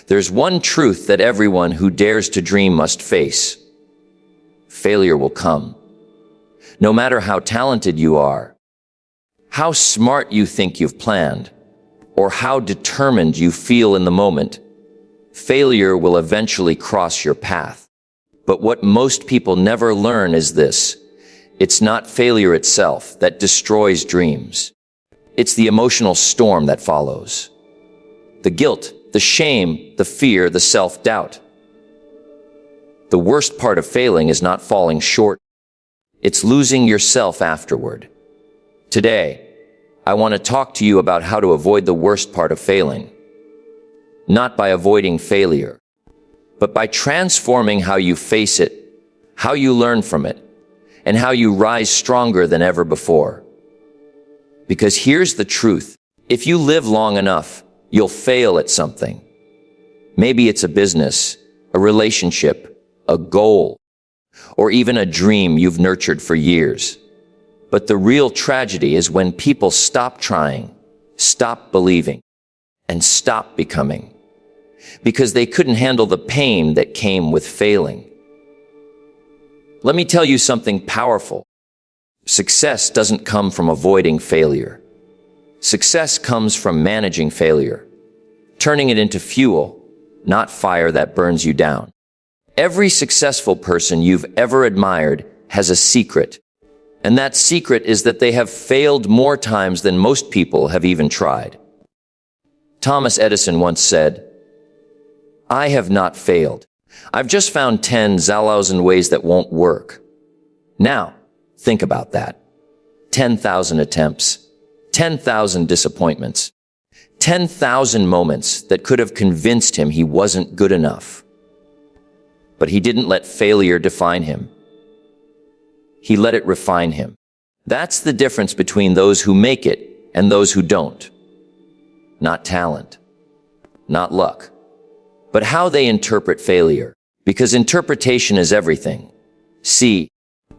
There's one truth that everyone who dares to dream must face. Failure will come. No matter how talented you are, how smart you think you've planned, or how determined you feel in the moment, failure will eventually cross your path. But what most people never learn is this: it's not failure itself that destroys dreams. It's the emotional storm that follows. The guilt, the shame, the fear, the self-doubt. The worst part of failing is not falling short. It's losing yourself afterward. Today, I want to talk to you about how to avoid the worst part of failing. Not by avoiding failure, but by transforming how you face it, how you learn from it, and how you rise stronger than ever before. Because here's the truth: if you live long enough, you'll fail at something. Maybe it's a business, a relationship, a goal, or even a dream you've nurtured for years. But the real tragedy is when people stop trying, stop believing, and stop becoming, because they couldn't handle the pain that came with failing. Let me tell you something powerful. Success doesn't come from avoiding failure. Success comes from managing failure, turning it into fuel, not fire that burns you down. Every successful person you've ever admired has a secret, and that secret is that they have failed more times than most people have even tried. Thomas Edison once said, "I have not failed. I've just found 10,000 ways that won't work." Now, think about that. 10,000 attempts, 10,000 disappointments, 10,000 moments that could have convinced him he wasn't good enough. But he didn't let failure define him. He let it refine him. That's the difference between those who make it and those who don't. Not talent, not luck, but how they interpret failure. Because interpretation is everything. See,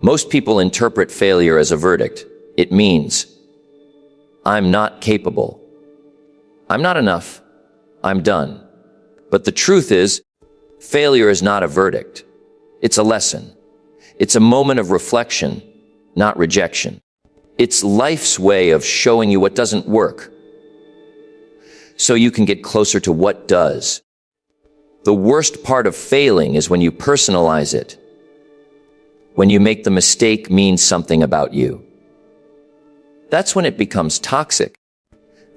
most people interpret failure as a verdict. It means, I'm not capable. I'm not enough. I'm done. But the truth is, failure is not a verdict. It's a lesson. It's a moment of reflection, not rejection. It's life's way of showing you what doesn't work, so you can get closer to what does. The worst part of failing is when you personalize it, when you make the mistake mean something about you. That's when it becomes toxic.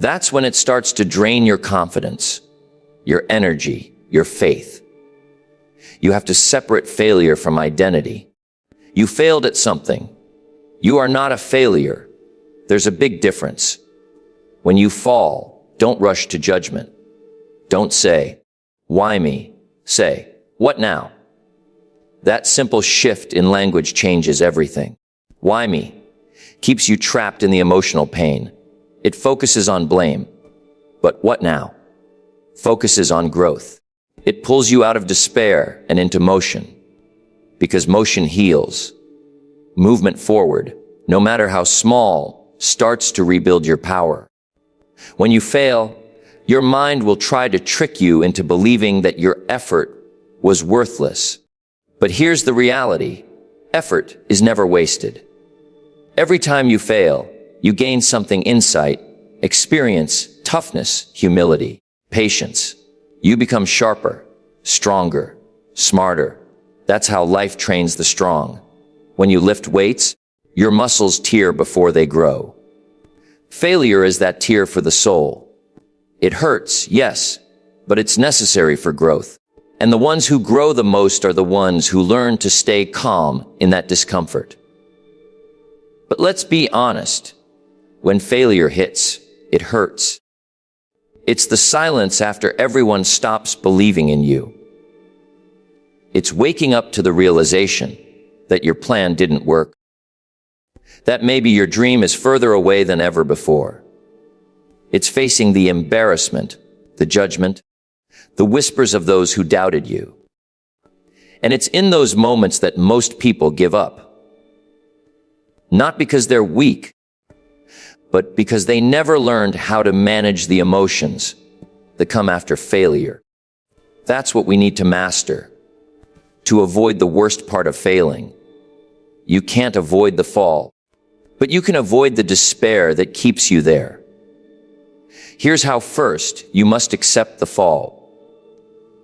That's when it starts to drain your confidence, your energy, your faith. You have to separate failure from identity. You failed at something. You are not a failure. There's a big difference. When you fall, don't rush to judgment. Don't say, "Why me?" Say, "What now?" That simple shift in language changes everything. Why me keeps you trapped in the emotional pain. It focuses on blame. But what now focuses on growth. It pulls you out of despair and into motion, because motion heals. Movement forward, no matter how small, starts to rebuild your power. When you fail, your mind will try to trick you into believing that your effort was worthless. But here's the reality: effort is never wasted. Every time you fail, you gain something: insight, experience, toughness, humility, patience. You become sharper, stronger, smarter. That's how life trains the strong. When you lift weights, your muscles tear before they grow. Failure is that tear for the soul. It hurts, yes, but it's necessary for growth. And the ones who grow the most are the ones who learn to stay calm in that discomfort. But let's be honest. When failure hits, it hurts. It's the silence after everyone stops believing in you. It's waking up to the realization that your plan didn't work, that maybe your dream is further away than ever before. It's facing the embarrassment, the judgment, the whispers of those who doubted you. And it's in those moments that most people give up. Not because they're weak, but because they never learned how to manage the emotions that come after failure. That's what we need to master, to avoid the worst part of failing. You can't avoid the fall, but you can avoid the despair that keeps you there. Here's how. First, you must accept the fall.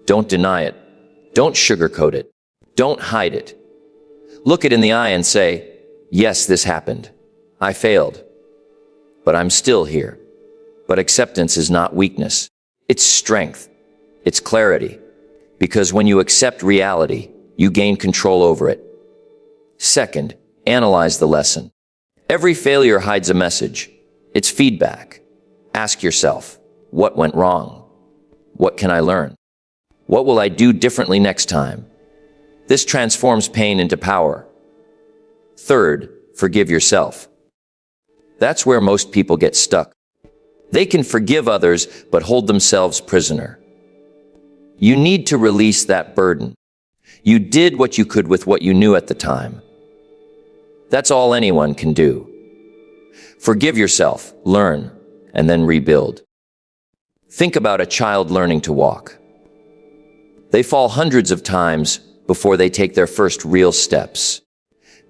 Don't deny it. Don't sugarcoat it. Don't hide it. Look it in the eye and say, yes, this happened. I failed. But I'm still here. But acceptance is not weakness. It's strength. It's clarity. Because when you accept reality, you gain control over it. Second, analyze the lesson. Every failure hides a message. It's feedback. Ask yourself, what went wrong? What can I learn? What will I do differently next time? This transforms pain into power. Third, forgive yourself. That's where most people get stuck. They can forgive others, but hold themselves prisoner. You need to release that burden. You did what you could with what you knew at the time. That's all anyone can do. Forgive yourself, learn, and then rebuild. Think about a child learning to walk. They fall hundreds of times before they take their first real steps.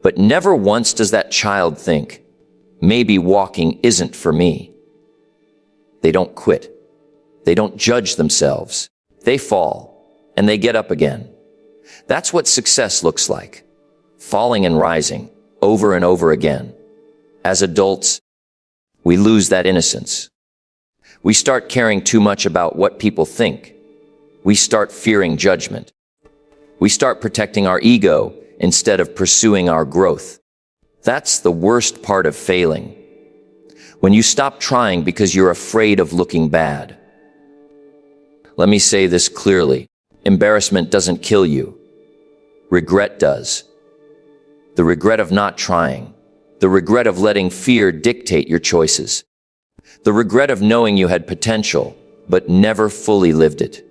But never once does that child think, maybe walking isn't for me. They don't quit. They don't judge themselves. They fall, and they get up again. That's what success looks like. Falling and rising, over and over again. As adults, we lose that innocence. We start caring too much about what people think. We start fearing judgment. We start protecting our ego instead of pursuing our growth. That's the worst part of failing. When you stop trying because you're afraid of looking bad. Let me say this clearly. Embarrassment doesn't kill you. Regret does. The regret of not trying. The regret of letting fear dictate your choices. The regret of knowing you had potential, but never fully lived it.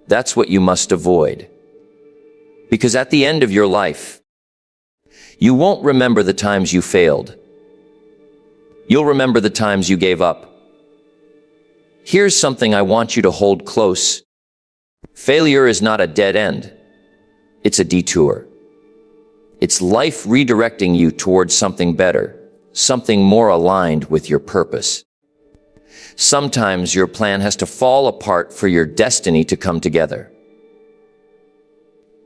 That's what you must avoid. Because at the end of your life, you won't remember the times you failed. You'll remember the times you gave up. Here's something I want you to hold close. Failure is not a dead end. It's a detour. It's life redirecting you towards something better, something more aligned with your purpose. Sometimes your plan has to fall apart for your destiny to come together.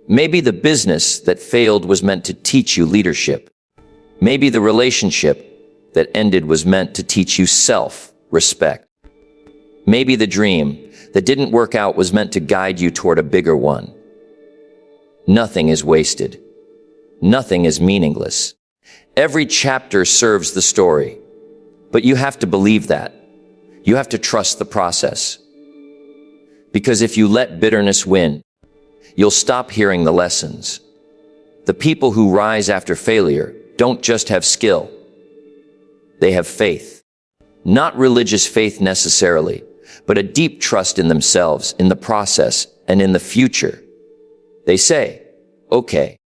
Maybe the business that failed was meant to teach you leadership. Maybe the relationship that ended was meant to teach you self-respect. Maybe the dream that didn't work out was meant to guide you toward a bigger one. Nothing is wasted. Nothing is meaningless. Every chapter serves the story. But you have to believe that. You have to trust the process. Because if you let bitterness win, you'll stop hearing the lessons. The people who rise after failure don't just have skill. They have faith. Not religious faith necessarily, but a deep trust in themselves, in the process, and in the future. They say, okay,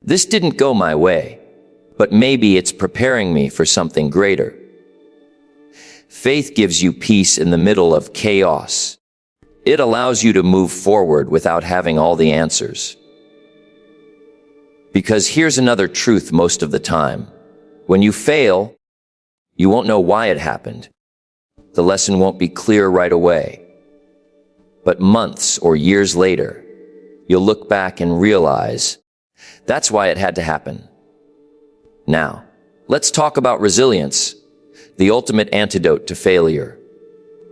this didn't go my way, but maybe it's preparing me for something greater. Faith gives you peace in the middle of chaos. It allows you to move forward without having all the answers. Because here's another truth most of the time. When you fail, you won't know why it happened. The lesson won't be clear right away. But months or years later, you'll look back and realize that's why it had to happen. Now, let's talk about resilience, the ultimate antidote to failure.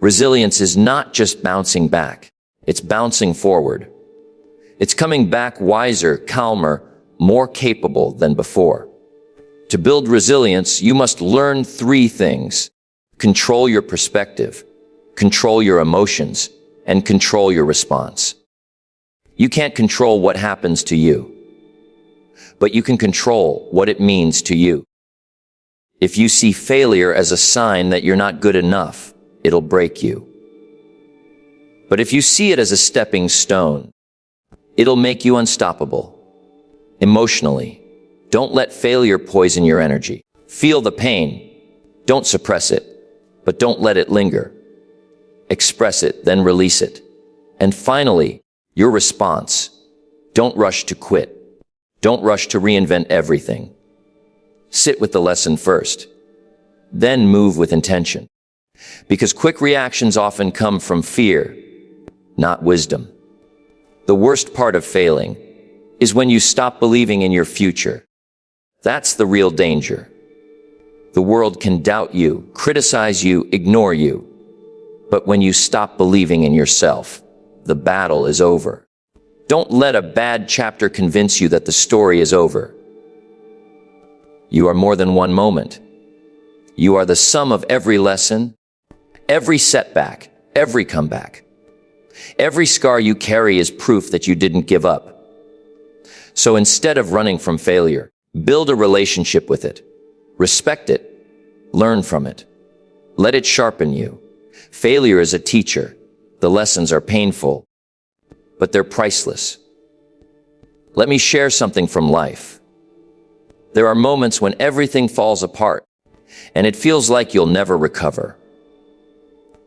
Resilience is not just bouncing back, it's bouncing forward. It's coming back wiser, calmer, more capable than before. To build resilience, you must learn 3 things. Control your perspective, control your emotions, and control your response. You can't control what happens to you, but you can control what it means to you. If you see failure as a sign that you're not good enough, it'll break you. But if you see it as a stepping stone, it'll make you unstoppable. Emotionally, don't let failure poison your energy. Feel the pain. Don't suppress it, but don't let it linger. Express it, then release it. And finally, your response. Don't rush to quit. Don't rush to reinvent everything. Sit with the lesson first, then move with intention. Because quick reactions often come from fear, not wisdom. The worst part of failing is when you stop believing in your future. That's the real danger. The world can doubt you, criticize you, ignore you. But when you stop believing in yourself, the battle is over. Don't let a bad chapter convince you that the story is over. You are more than one moment. You are the sum of every lesson, every setback, every comeback. Every scar you carry is proof that you didn't give up. So instead of running from failure, build a relationship with it. Respect it. Learn from it. Let it sharpen you. Failure is a teacher. The lessons are painful, but they're priceless. Let me share something from life. There are moments when everything falls apart, and it feels like you'll never recover.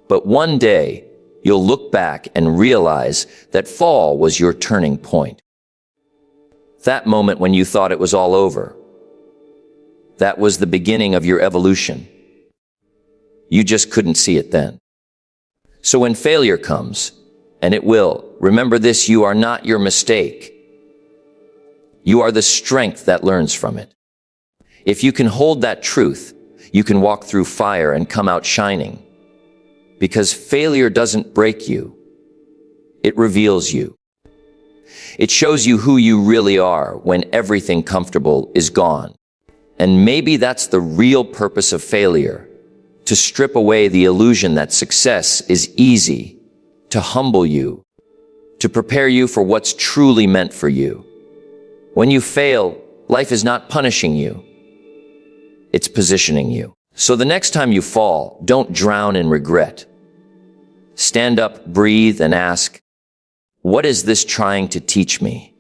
But one day, you'll look back and realize that fall was your turning point. That moment when you thought it was all over. That was the beginning of your evolution. You just couldn't see it then. So when failure comes, and it will, remember this: you are not your mistake. You are the strength that learns from it. If you can hold that truth, you can walk through fire and come out shining. Because failure doesn't break you. It reveals you. It shows you who you really are when everything comfortable is gone. And maybe that's the real purpose of failure, to strip away the illusion that success is easy, to humble you, to prepare you for what's truly meant for you. When you fail, life is not punishing you. It's positioning you. So the next time you fall, don't drown in regret. Stand up, breathe, and ask, what is this trying to teach me?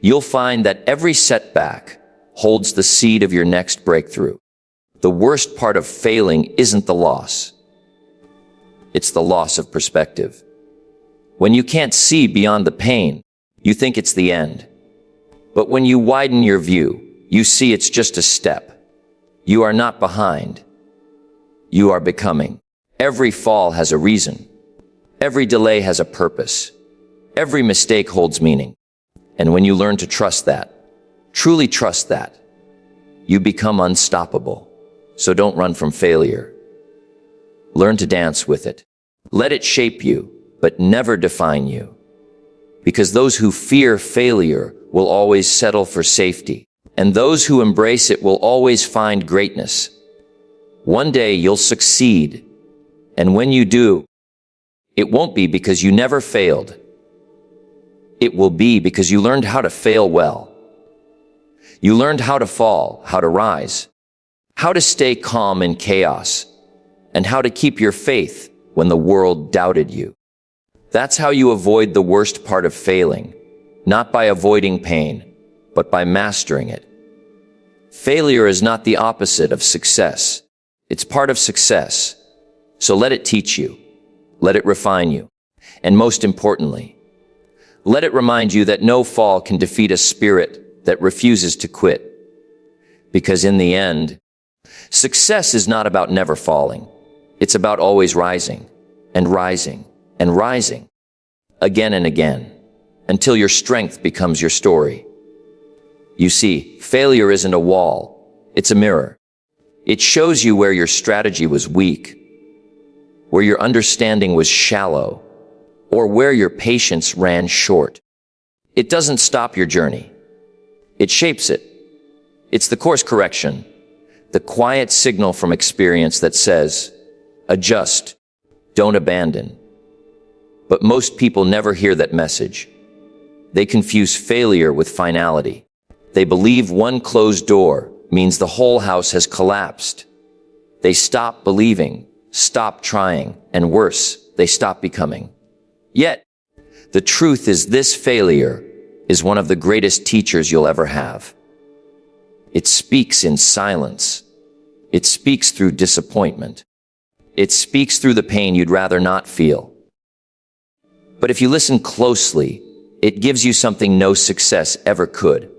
You'll find that every setback holds the seed of your next breakthrough. The worst part of failing isn't the loss. It's the loss of perspective. When you can't see beyond the pain, you think it's the end. But when you widen your view, you see it's just a step. You are not behind. You are becoming. Every fall has a reason. Every delay has a purpose. Every mistake holds meaning. And when you learn to trust that, truly trust that, you become unstoppable. So don't run from failure. Learn to dance with it. Let it shape you, but never define you. Because those who fear failure will always settle for safety. And those who embrace it will always find greatness. One day you'll succeed. And when you do, it won't be because you never failed. It will be because you learned how to fail well. You learned how to fall, how to rise, how to stay calm in chaos, and how to keep your faith when the world doubted you. That's how you avoid the worst part of failing, not by avoiding pain, but by mastering it. Failure is not the opposite of success. It's part of success. So let it teach you. Let it refine you. And most importantly, let it remind you that no fall can defeat a spirit that refuses to quit. Because in the end, success is not about never falling. It's about always rising and rising and rising again and again until your strength becomes your story. You see, failure isn't a wall. It's a mirror. It shows you where your strategy was weak, where your understanding was shallow, or where your patience ran short. It doesn't stop your journey. It shapes it. It's the course correction, the quiet signal from experience that says, adjust, don't abandon. But most people never hear that message. They confuse failure with finality. They believe one closed door means the whole house has collapsed. They stop believing, stop trying, and worse, they stop becoming. Yet, the truth is this: failure is one of the greatest teachers you'll ever have. It speaks in silence. It speaks through disappointment. It speaks through the pain you'd rather not feel. But if you listen closely, it gives you something no success ever could.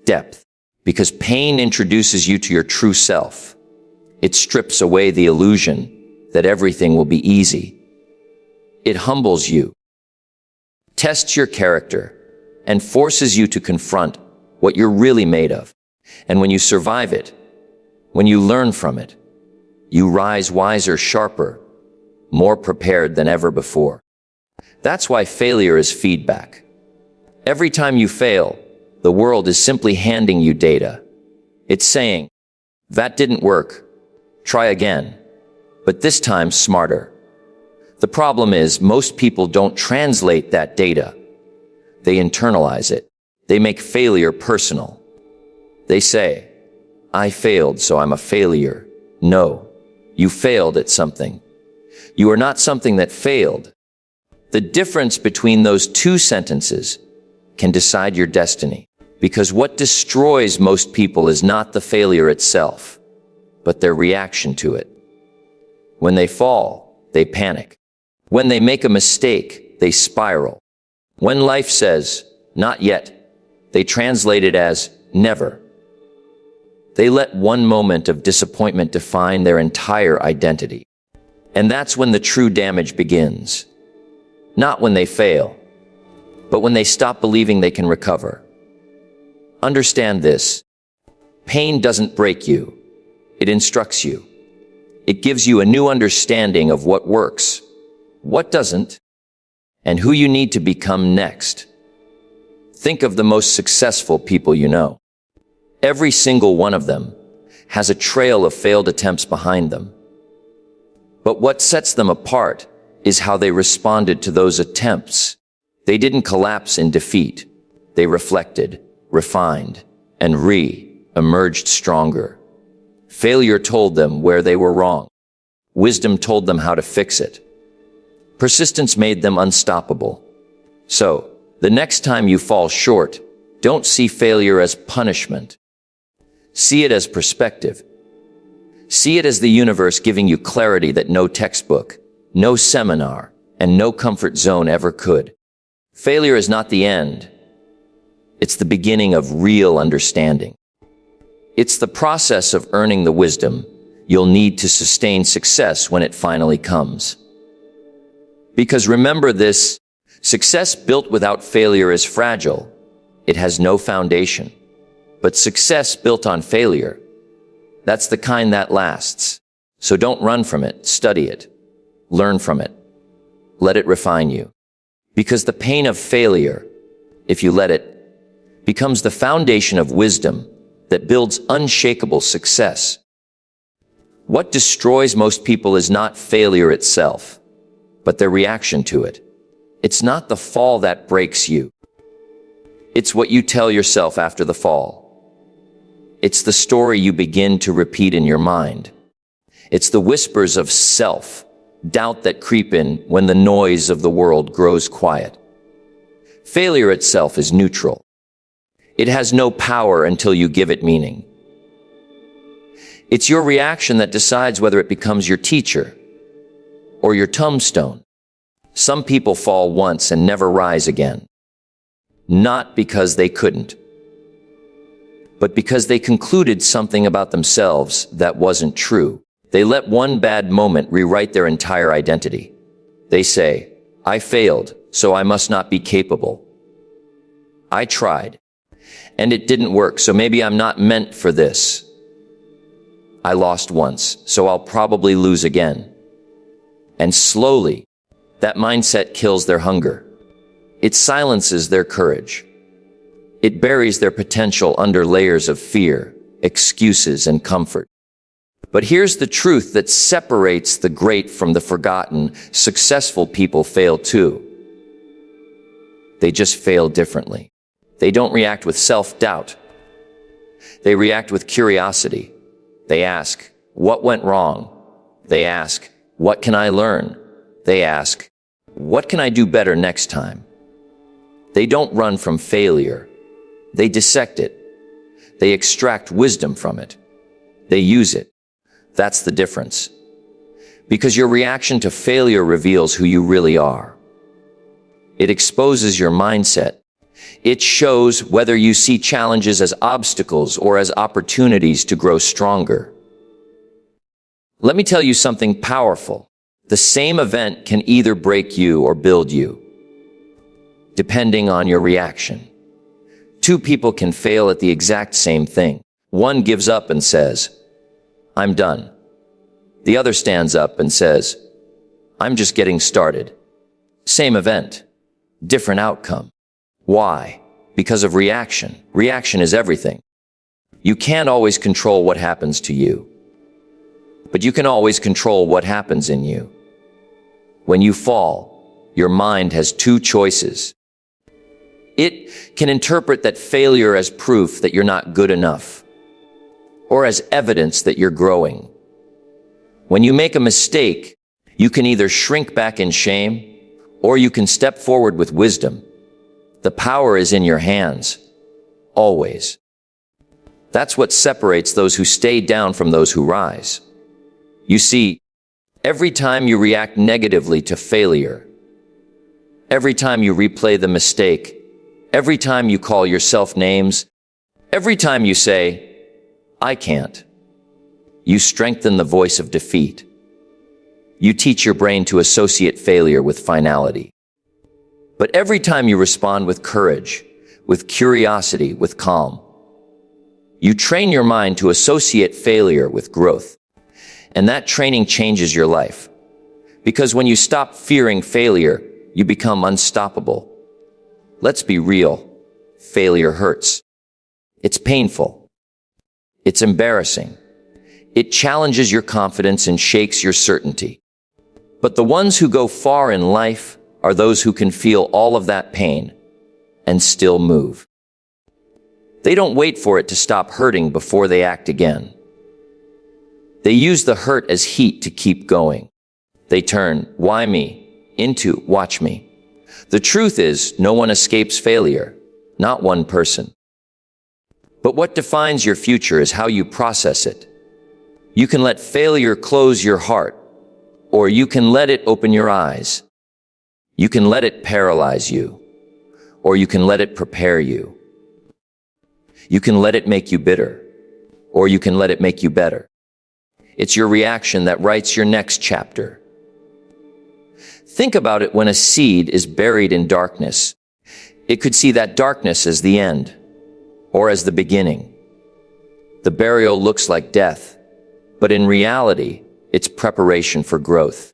Depth. Because pain introduces you to your true self. It strips away the illusion that everything will be easy. It humbles you, tests your character, and forces you to confront what you're really made of. And when you survive it, when you learn from it, you rise wiser, sharper, more prepared than ever before. That's why failure is feedback. Every time you fail, the world is simply handing you data. It's saying, that didn't work. Try again, but this time smarter. The problem is most people don't translate that data. They internalize it. They make failure personal. They say, I failed, so I'm a failure. No, you failed at something. You are not something that failed. The difference between those two sentences can decide your destiny, because what destroys most people is not the failure itself, but their reaction to it. When they fall, they panic. When they make a mistake, they spiral. When life says, not yet, they translate it as never. They let one moment of disappointment define their entire identity. And that's when the true damage begins. Not when they fail, but when they stop believing they can recover. Understand this. Pain doesn't break you. It instructs you. It gives you a new understanding of what works, what doesn't, and who you need to become next. Think of the most successful people you know. Every single one of them has a trail of failed attempts behind them. But what sets them apart is how they responded to those attempts. They didn't collapse in defeat. They reflected, refined, and emerged stronger. Failure told them where they were wrong. Wisdom told them how to fix it. Persistence made them unstoppable. So, the next time you fall short, don't see failure as punishment. See it as perspective. See it as the universe giving you clarity that no textbook, no seminar, and no comfort zone ever could. Failure is not the end. It's the beginning of real understanding. It's the process of earning the wisdom you'll need to sustain success when it finally comes. Because remember this, success built without failure is fragile. It has no foundation. But success built on failure, that's the kind that lasts. So don't run from it, study it, learn from it, let it refine you. Because the pain of failure, if you let it, becomes the foundation of wisdom that builds unshakable success. What destroys most people is not failure itself, but their reaction to it. It's not the fall that breaks you. It's what you tell yourself after the fall. It's the story you begin to repeat in your mind. It's the whispers of self-doubt that creep in when the noise of the world grows quiet. Failure itself is neutral. It has no power until you give it meaning. It's your reaction that decides whether it becomes your teacher or your tombstone. Some people fall once and never rise again. Not because they couldn't, but because they concluded something about themselves that wasn't true. They let one bad moment rewrite their entire identity. They say, I failed, so I must not be capable. I tried, and it didn't work, so maybe I'm not meant for this. I lost once, so I'll probably lose again. And slowly, that mindset kills their hunger. It silences their courage. It buries their potential under layers of fear, excuses, and comfort. But here's the truth that separates the great from the forgotten. Successful people fail too. They just fail differently. They don't react with self-doubt. They react with curiosity. They ask, what went wrong? They ask, what can I learn? They ask, what can I do better next time? They don't run from failure. They dissect it. They extract wisdom from it. They use it. That's the difference. Because your reaction to failure reveals who you really are. It exposes your mindset. It shows whether you see challenges as obstacles or as opportunities to grow stronger. Let me tell you something powerful. The same event can either break you or build you, depending on your reaction. Two people can fail at the exact same thing. One gives up and says, "I'm done." The other stands up and says, "I'm just getting started." Same event, different outcome. Why? Because of reaction. Reaction is everything. You can't always control what happens to you, but you can always control what happens in you. When you fall, your mind has two choices. It can interpret that failure as proof that you're not good enough, or as evidence that you're growing. When you make a mistake, you can either shrink back in shame, or you can step forward with wisdom. The power is in your hands, always. That's what separates those who stay down from those who rise. You see, every time you react negatively to failure, every time you replay the mistake, every time you call yourself names, every time you say, "I can't," you strengthen the voice of defeat. You teach your brain to associate failure with finality. But every time you respond with courage, with curiosity, with calm, you train your mind to associate failure with growth. And that training changes your life. Because when you stop fearing failure, you become unstoppable. Let's be real. Failure hurts. It's painful. It's embarrassing. It challenges your confidence and shakes your certainty. But the ones who go far in life are those who can feel all of that pain and still move. They don't wait for it to stop hurting before they act again. They use the hurt as heat to keep going. They turn "why me" into "watch me." The truth is, no one escapes failure, not one person. But what defines your future is how you process it. You can let failure close your heart, or you can let it open your eyes. You can let it paralyze you, or you can let it prepare you. You can let it make you bitter, or you can let it make you better. It's your reaction that writes your next chapter. Think about it when a seed is buried in darkness. It could see that darkness as the end, or as the beginning. The burial looks like death, but in reality, it's preparation for growth.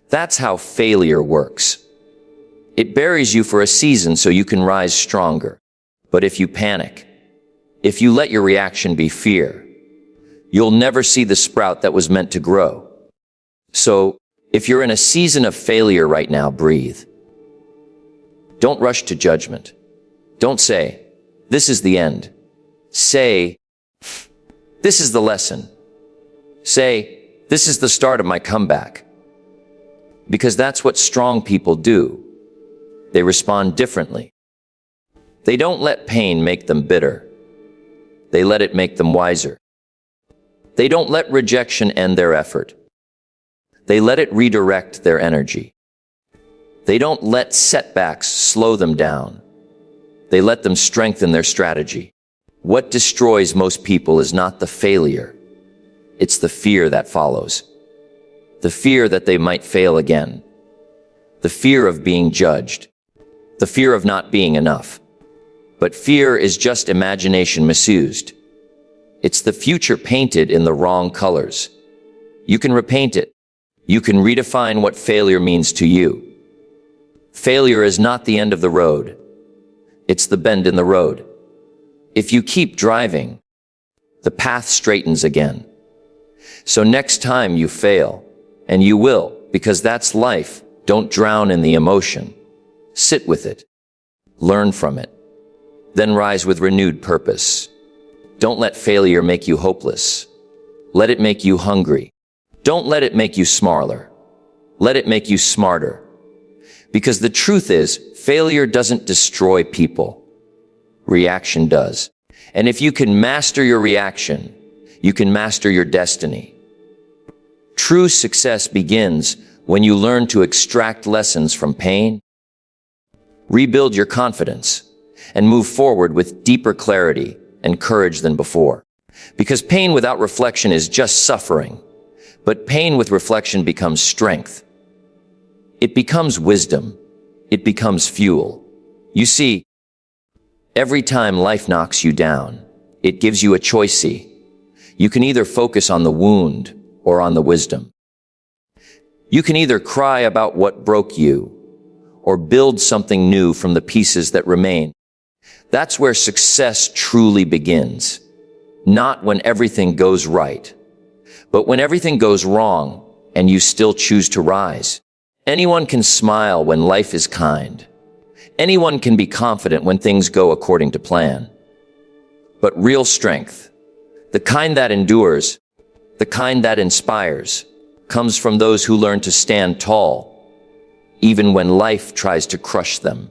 That's how failure works. It buries you for a season so you can rise stronger. But if you panic, if you let your reaction be fear, you'll never see the sprout that was meant to grow. So, if you're in a season of failure right now, breathe. Don't rush to judgment. Don't say, "This is the end." Say, "This is the lesson." Say, "This is the start of my comeback." Because that's what strong people do. They respond differently. They don't let pain make them bitter. They let it make them wiser. They don't let rejection end their effort. They let it redirect their energy. They don't let setbacks slow them down. They let them strengthen their strategy. What destroys most people is not the failure. It's the fear that follows. The fear that they might fail again. The fear of being judged. The fear of not being enough. But fear is just imagination misused. It's the future painted in the wrong colors. You can repaint it. You can redefine what failure means to you. Failure is not the end of the road. It's the bend in the road. If you keep driving, the path straightens again. So next time you fail, and you will, because that's life, don't drown in the emotion. Sit with it. Learn from it. Then rise with renewed purpose. Don't let failure make you hopeless. Let it make you hungry. Don't let it make you smaller. Let it make you smarter. Because the truth is, failure doesn't destroy people. Reaction does. And if you can master your reaction, you can master your destiny. True success begins when you learn to extract lessons from pain, rebuild your confidence, and move forward with deeper clarity and courage than before. Because pain without reflection is just suffering, but pain with reflection becomes strength. It becomes wisdom. It becomes fuel. You see, every time life knocks you down, it gives you a choice. You can either focus on the wound or on the wisdom. You can either cry about what broke you or build something new from the pieces that remain. That's where success truly begins. Not when everything goes right, but when everything goes wrong and you still choose to rise. Anyone can smile when life is kind. Anyone can be confident when things go according to plan. But real strength, the kind that endures, the kind that inspires, comes from those who learn to stand tall, even when life tries to crush them.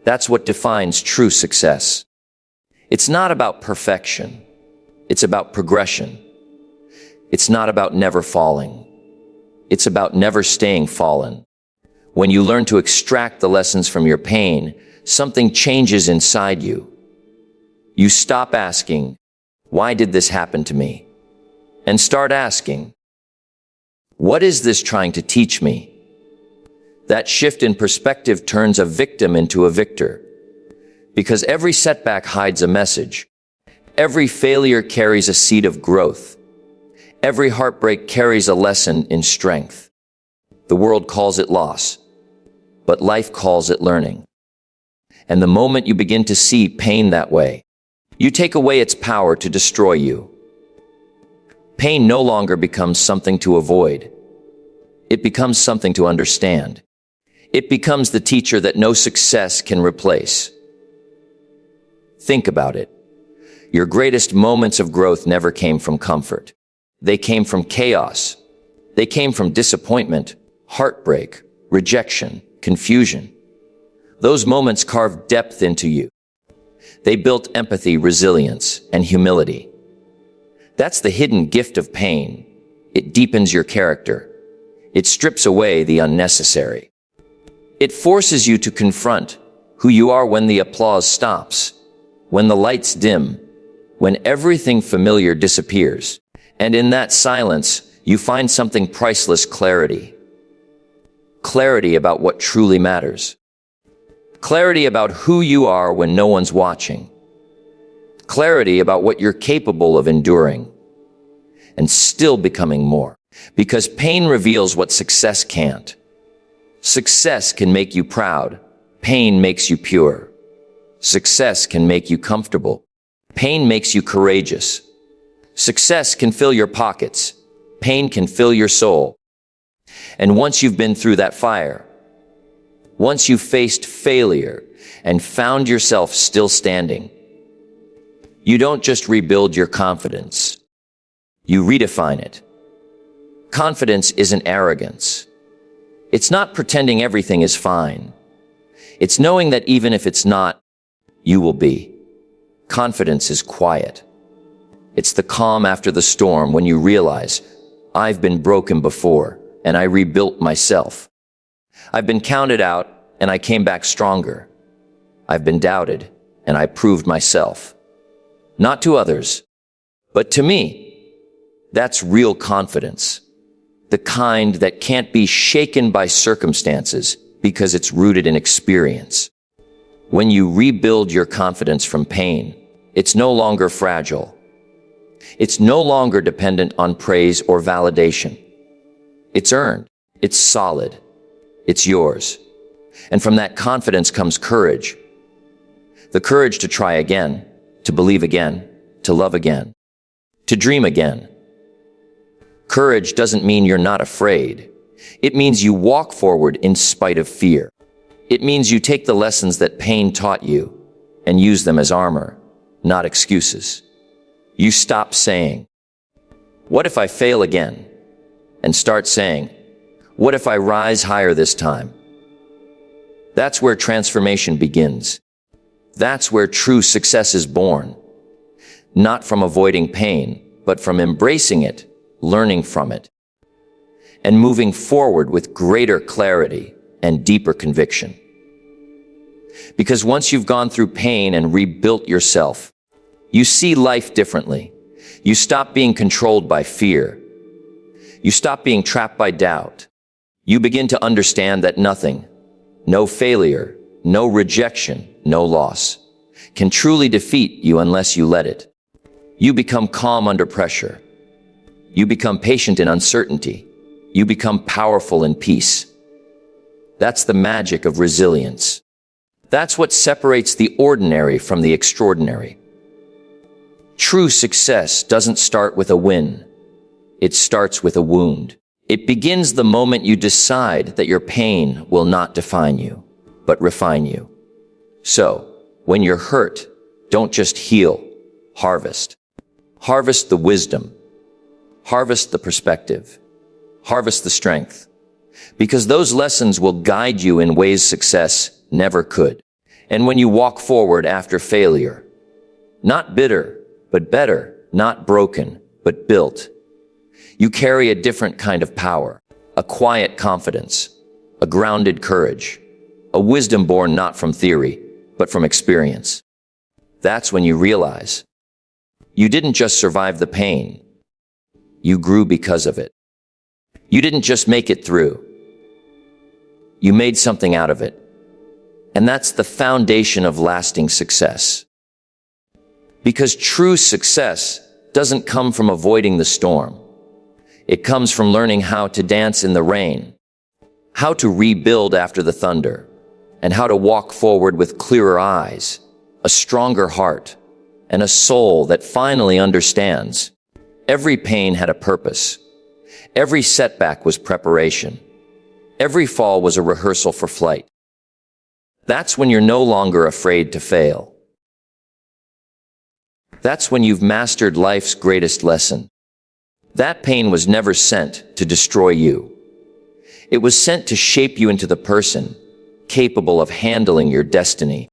That's what defines true success. It's not about perfection. It's about progression. It's not about never falling. It's about never staying fallen. When you learn to extract the lessons from your pain, something changes inside you. You stop asking, "Why did this happen to me?" and start asking, "What is this trying to teach me?" That shift in perspective turns a victim into a victor. Because every setback hides a message. Every failure carries a seed of growth. Every heartbreak carries a lesson in strength. The world calls it loss, but life calls it learning. And the moment you begin to see pain that way, you take away its power to destroy you. Pain no longer becomes something to avoid. It becomes something to understand. It becomes the teacher that no success can replace. Think about it. Your greatest moments of growth never came from comfort. They came from chaos. They came from disappointment, heartbreak, rejection, confusion. Those moments carved depth into you. They built empathy, resilience, and humility. That's the hidden gift of pain. It deepens your character. It strips away the unnecessary. It forces you to confront who you are when the applause stops, when the lights dim, when everything familiar disappears. And in that silence, you find something priceless: clarity. Clarity about what truly matters. Clarity about who you are when no one's watching. Clarity about what you're capable of enduring and still becoming more. Because pain reveals what success can't. Success can make you proud. Pain makes you pure. Success can make you comfortable. Pain makes you courageous. Success can fill your pockets. Pain can fill your soul. And once you've been through that fire, once you've faced failure and found yourself still standing, you don't just rebuild your confidence. You redefine it. Confidence isn't arrogance. It's not pretending everything is fine. It's knowing that even if it's not, you will be. Confidence is quiet. It's the calm after the storm when you realize, I've been broken before and I rebuilt myself. I've been counted out and I came back stronger. I've been doubted and I proved myself. Not to others, but to me. That's real confidence. The kind that can't be shaken by circumstances because it's rooted in experience. When you rebuild your confidence from pain, it's no longer fragile. It's no longer dependent on praise or validation. It's earned. It's solid. It's yours. And from that confidence comes courage. The courage to try again, to believe again, to love again, to dream again. Courage doesn't mean you're not afraid. It means you walk forward in spite of fear. It means you take the lessons that pain taught you and use them as armor, not excuses. You stop saying, "What if I fail again?" and start saying, "What if I rise higher this time?" That's where transformation begins. That's where true success is born. Not from avoiding pain, but from embracing it, learning from it, and moving forward with greater clarity and deeper conviction. Because once you've gone through pain and rebuilt yourself, you see life differently. You stop being controlled by fear. You stop being trapped by doubt. You begin to understand that nothing, no failure, no rejection, no loss, can truly defeat you unless you let it. You become calm under pressure. You become patient in uncertainty. You become powerful in peace. That's the magic of resilience. That's what separates the ordinary from the extraordinary. True success doesn't start with a win. It starts with a wound. It begins the moment you decide that your pain will not define you, but refine you. So, when you're hurt, don't just heal, harvest. Harvest the wisdom. Harvest the perspective. Harvest the strength. Because those lessons will guide you in ways success never could. And when you walk forward after failure, not bitter, but better, not broken, but built, you carry a different kind of power, a quiet confidence, a grounded courage, a wisdom born not from theory, but from experience. That's when you realize you didn't just survive the pain, you grew because of it. You didn't just make it through, you made something out of it. And that's the foundation of lasting success. Because true success doesn't come from avoiding the storm. It comes from learning how to dance in the rain, how to rebuild after the thunder, and how to walk forward with clearer eyes, a stronger heart, and a soul that finally understands. Every pain had a purpose. Every setback was preparation. Every fall was a rehearsal for flight. That's when you're no longer afraid to fail. That's when you've mastered life's greatest lesson. That pain was never sent to destroy you. It was sent to shape you into the person capable of handling your destiny.